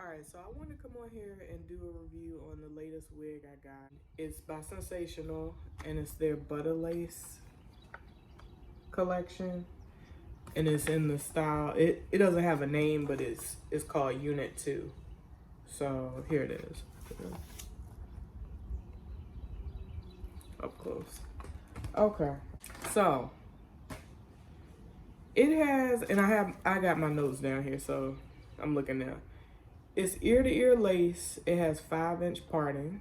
Alright, so I want to come on here and do a review on the latest wig I got. It's by Sensational, and it's their Butta Lace collection. And it's in the style, it doesn't have a name, but it's called Unit 2. So here it is. Up close. Okay. So it has, and I got my notes down here, so I'm looking now. It's ear-to-ear lace. It has 5-inch parting.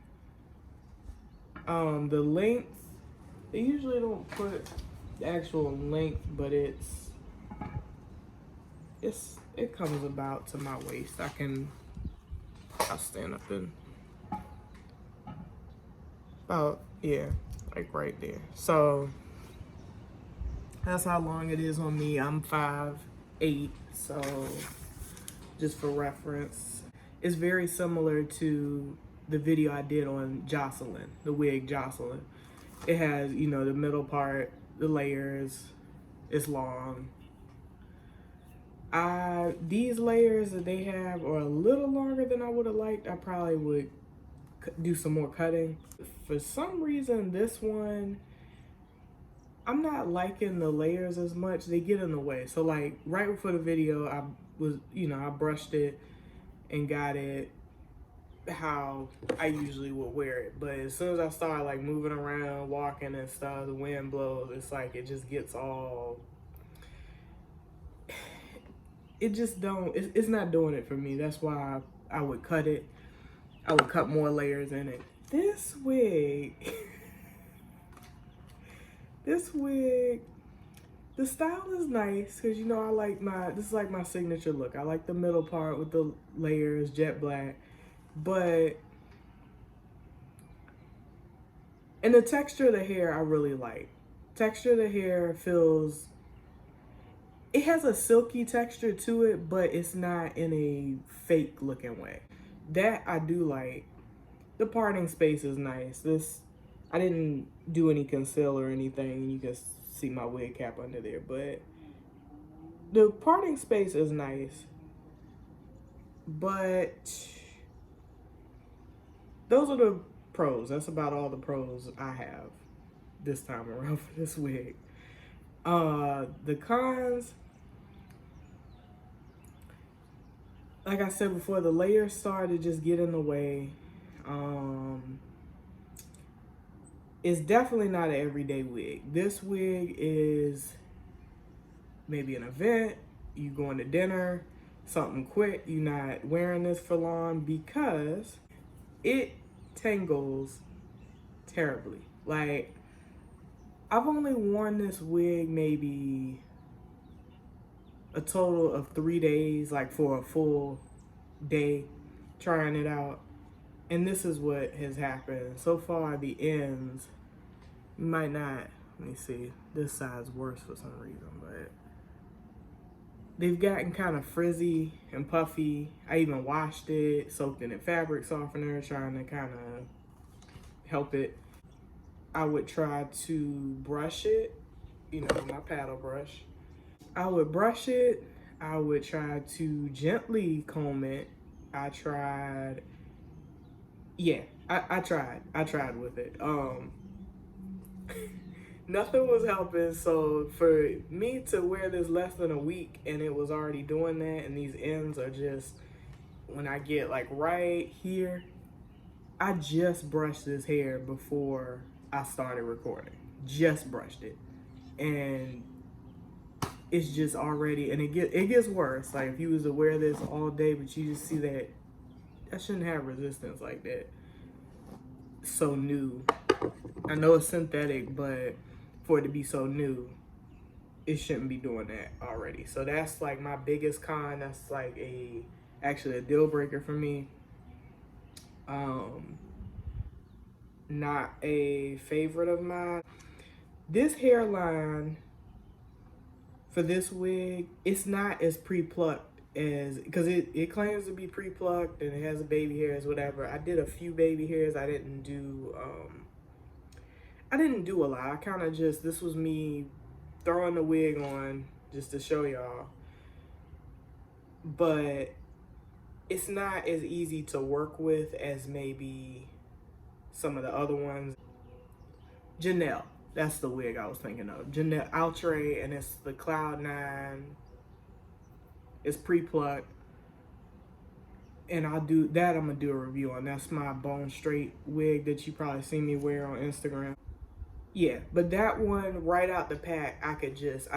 The length, they usually don't put the actual length, but it comes about to my waist. I'll stand up and about, yeah, like right there. So that's how long it is on me. I'm 5'8", so just for reference. It's very similar to the video I did on Jocelyn, the wig Jocelyn. It has, you know, the middle part, the layers, it's long. These layers that they have are a little longer than I would have liked. I probably would do some more cutting. For some reason, this one, I'm not liking the layers as much. They get in the way. So like right before the video, I brushed it and got it how I usually would wear it. But as soon as I start like moving around, walking and stuff, the wind blows, it's like it just gets all, it's not doing it for me. That's why I would cut it. I would cut more layers in it. This wig, the style is nice because, you know, this is like my signature look. I like the middle part with the layers, jet black, and the texture of the hair I really like. Texture of the hair it has a silky texture to it, but it's not in a fake looking way. That I do like. The parting space is nice. I didn't do any concealer or anything. You can see my wig cap under there, but the parting space is nice. But those are the pros. That's about all the pros I have this time around for this wig. The cons, like I said before, the layers started to just get in the way. It's definitely not an everyday wig. This wig is maybe an event, you going to dinner, something quick, you're not wearing this for long because it tangles terribly. Like, I've only worn this wig maybe a total of 3 days, like for a full day trying it out. And this is what has happened. So far, the ends might not, let me see, this side's worse for some reason, but they've gotten kind of frizzy and puffy. I even washed it, soaked it in fabric softener, trying to kind of help it. I would try to brush it, you know, my paddle brush. I would brush it. I would try to gently comb it. I tried with it. Nothing was helping. So for me to wear this less than a week and it was already doing that, and these ends are just, when I get like right here, I just brushed this hair before I started recording. Just brushed it. And it's just already, and it gets worse. Like if you was to wear this all day, but you just see that I shouldn't have resistance like that. So new. I know it's synthetic, but for it to be so new, it shouldn't be doing that already. So that's like my biggest con. That's like actually a deal breaker for me. Not a favorite of mine. This hairline for this wig, it's not as pre-plucked as, because it claims to be pre-plucked and it has a baby hairs, whatever. I did a few baby hairs. I didn't do a lot. I kind of just, this was me throwing the wig on just to show y'all. But it's not as easy to work with as maybe some of the other ones. Janelle, that's the wig I was thinking of. Janelle Outre, and it's the Cloud9. It's pre-plucked. And I'll do that. I'm gonna do a review on. That's my bone straight wig that you probably see me wear on Instagram. Yeah, but that one right out the pack, I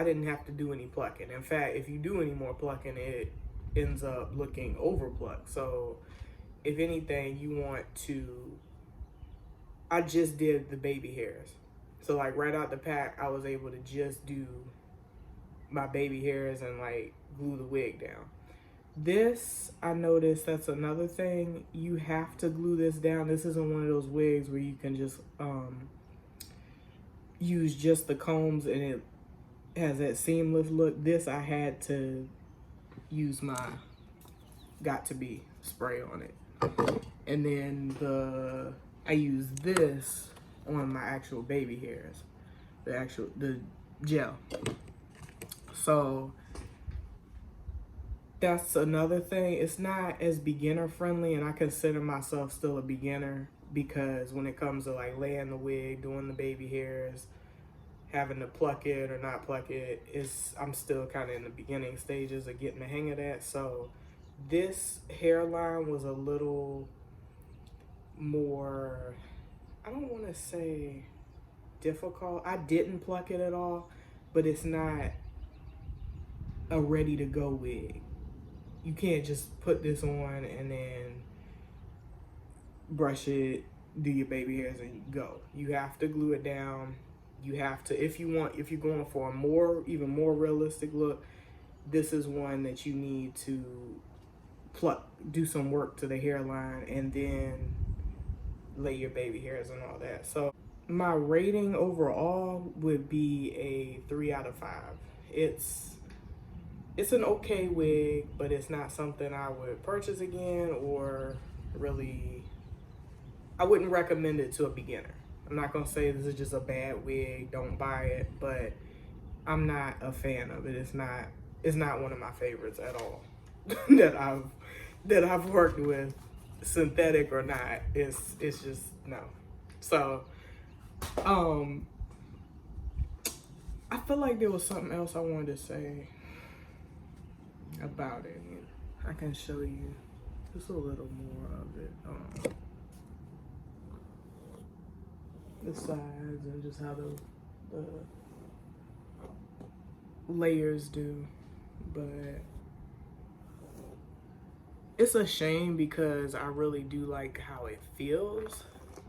didn't have to do any plucking. In fact, if you do any more plucking, it ends up looking over plucked. So if anything, you want to, I just did the baby hairs. So like right out the pack, I was able to just do my baby hairs and like glue the wig down. This, I noticed that's another thing. You have to glue this down. This isn't one of those wigs where you can just use just the combs and it has that seamless look. This, I had to use my Got To Be spray on it. And then I use this on my actual baby hairs. The gel. So that's another thing. It's not as beginner friendly, and I consider myself still a beginner because when it comes to like laying the wig, doing the baby hairs, having to pluck it or not pluck it, I'm still kind of in the beginning stages of getting the hang of that. So this hairline was a little more, I don't want to say difficult. I didn't pluck it at all, but it's not a ready to go wig. You can't just put this on and then brush it, do your baby hairs, and go. You have to glue it down. You have to, if you're going for a even more realistic look, this is one that you need to do some work to the hairline and then lay your baby hairs and all that. So my rating overall would be a 3 out of 5. It's an okay wig, but it's not something I would purchase again, or really, I wouldn't recommend it to a beginner. I'm not gonna say this is just a bad wig, don't buy it, but I'm not a fan of it. It's not one of my favorites at all that I've worked with, synthetic or not. It's just no. So I feel like there was something else I wanted to say about it. I can show you just a little more of it. The sides and just how the layers do. But it's a shame because I really do like how it feels,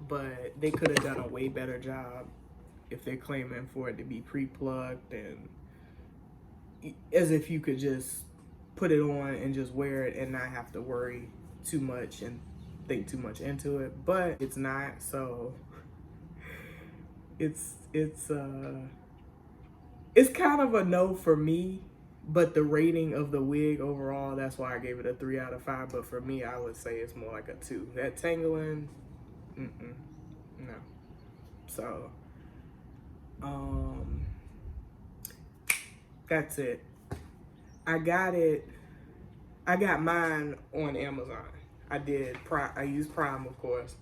but they could have done a way better job if they're claiming for it to be pre-plucked, and as if you could just put it on and just wear it and not have to worry too much and think too much into it. But it's not, so it's kind of a no for me. But the rating of the wig overall, that's why I gave it a 3 out of 5. But for me, I would say it's more like a 2. That tangling, no. So that's it. I got mine on Amazon. I used Prime, of course,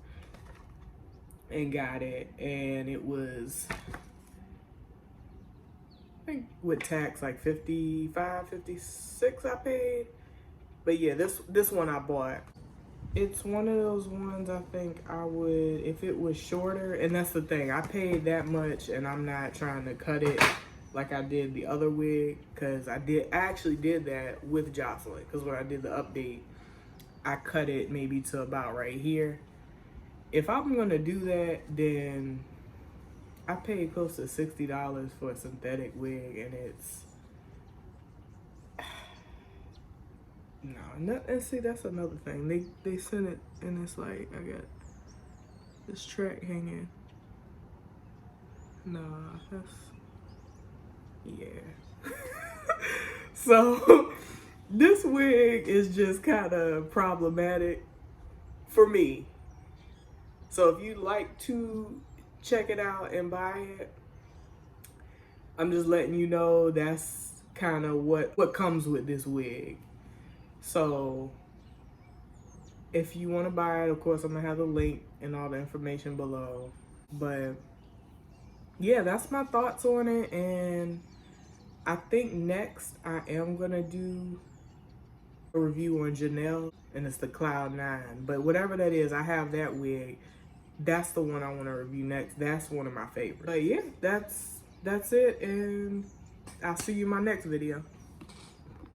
and got it, and it was, I think with tax like 55, 56 I paid. But yeah, this one I bought. It's one of those ones I think I would, if it was shorter, and that's the thing, I paid that much and I'm not trying to cut it like I did the other wig, because I actually did that with Jocelyn, because when I did the update, I cut it maybe to about right here. If I'm gonna do that, then I paid close to $60 for a synthetic wig, and it's no. And see, that's another thing. They sent it, and it's like I got this track hanging. Nah, that's yeah. So this wig is just kind of problematic for me. So if you'd like to check it out and buy it, I'm just letting you know that's kind of what comes with this wig. So if you want to buy it, of course, I'm gonna have the link and all the information below. But yeah, that's my thoughts on it. And I think next I am gonna do a review on Janelle, and it's the Cloud 9. But whatever that is, I have that wig. That's the one I want to review next. That's one of my favorites. But yeah, that's it, and I'll see you in my next video.